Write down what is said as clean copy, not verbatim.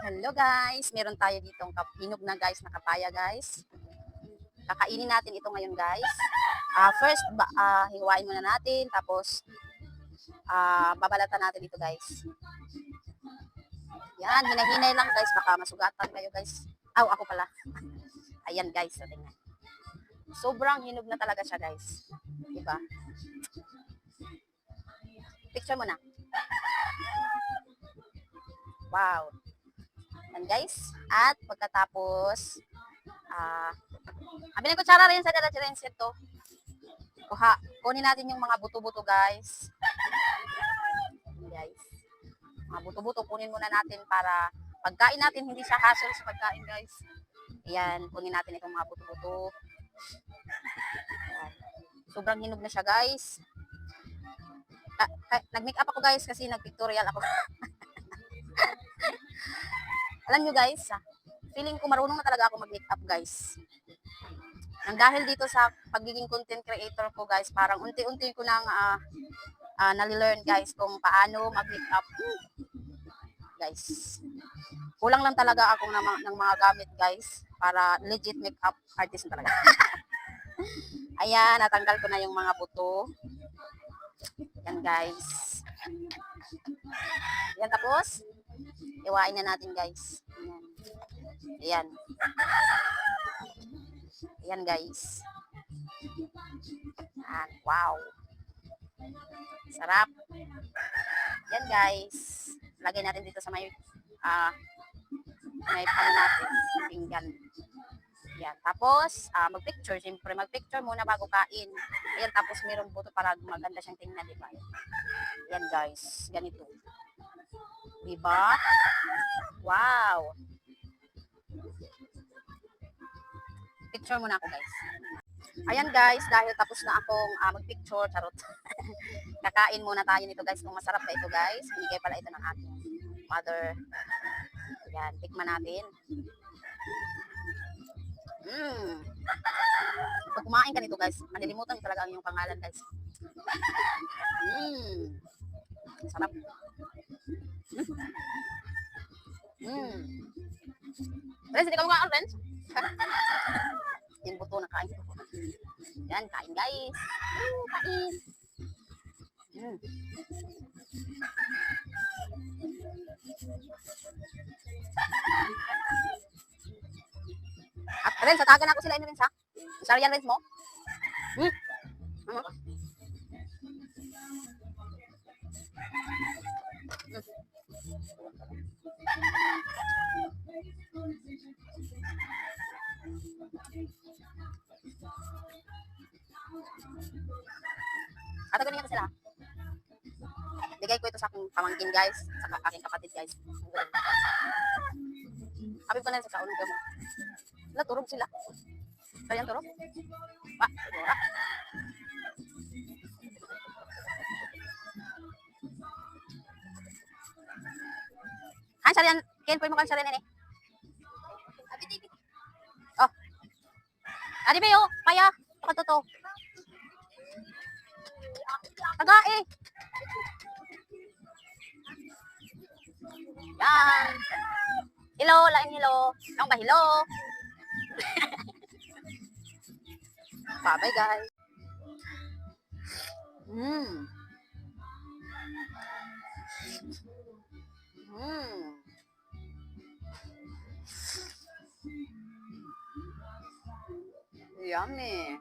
Hello guys, meron tayo ditong hinog na guys na kapaya guys. Kakainin natin ito ngayon guys. First, hiwain muna natin, tapos babalatan natin ito guys. Yan, hinahinay lang guys, baka masugatan kayo guys. Ako pala. Ayan guys, so tingnan. Sobrang hinog na talaga siya guys. Diba? Picture mo na. Wow. Yan guys. At pagkatapos, ambil ko kutsara rin sa dala-dala to. Kunin natin yung mga buto-buto guys. Guys. Mga buto-buto kunin muna natin para pagkain natin hindi siya hassle sa pagkain guys. Ayan, kunin natin itong mga buto-buto. Sobrang hinog na siya guys. Nag-make up ako guys kasi nag-pictorial ako. Alam nyo guys, feeling ko marunong na talaga ako mag-make up guys. Nang dahil dito sa pagiging content creator ko guys, parang unti-unti ko nang nalilearn guys kung paano mag-make up. Guys, kulang lang talaga ako ng mga gamit guys para legit make up artist na talaga. Ayan, natanggal ko na yung mga buto. Yan guys. Yan, tapos iwain na natin guys. Ayan. Ayan guys. Wow. Sarap. Yan guys. Lagay natin dito sa may pan natin. Pinggan. Yan. Tapos, mag-picture. Siyempre, mag-picture muna bago kain. Ayan, tapos mayroong buto para maganda siyang tingnan, diba? Yan guys. Ganito. Diba? Wow. Picture muna ako guys. Ayan guys, dahil tapos na akong mag-picture, charot. Kakain muna tayo nito guys. Kung masarap ba ito guys. Binigay pala ito ng aking mother. Ayan, tikman natin. Pag kumain ka nito guys, malilimutan mo talaga ang iyong pangalan guys. Sarap. Friends, hindi ka mga friends? Yung buto na kain ko. Yan, kain guys. Kain. At friends, tatagan ako sila ini rin sa. Sarian rin mo? Katagan niya sila. Bigay ko ito sa aking pamangkin guys, sa aking kapatid guys. Sabi ko na sa kaunong ko mo. Wala, turog sila. Sarian turog? Turog. Sarian, Ken, pwede mo kang sarian ini. Oh. Adi ba yun? Kaya, pagkatuto. Taga eh. Yan. Hello, lain hello. Ang ba hello? Bye guys. Yummy.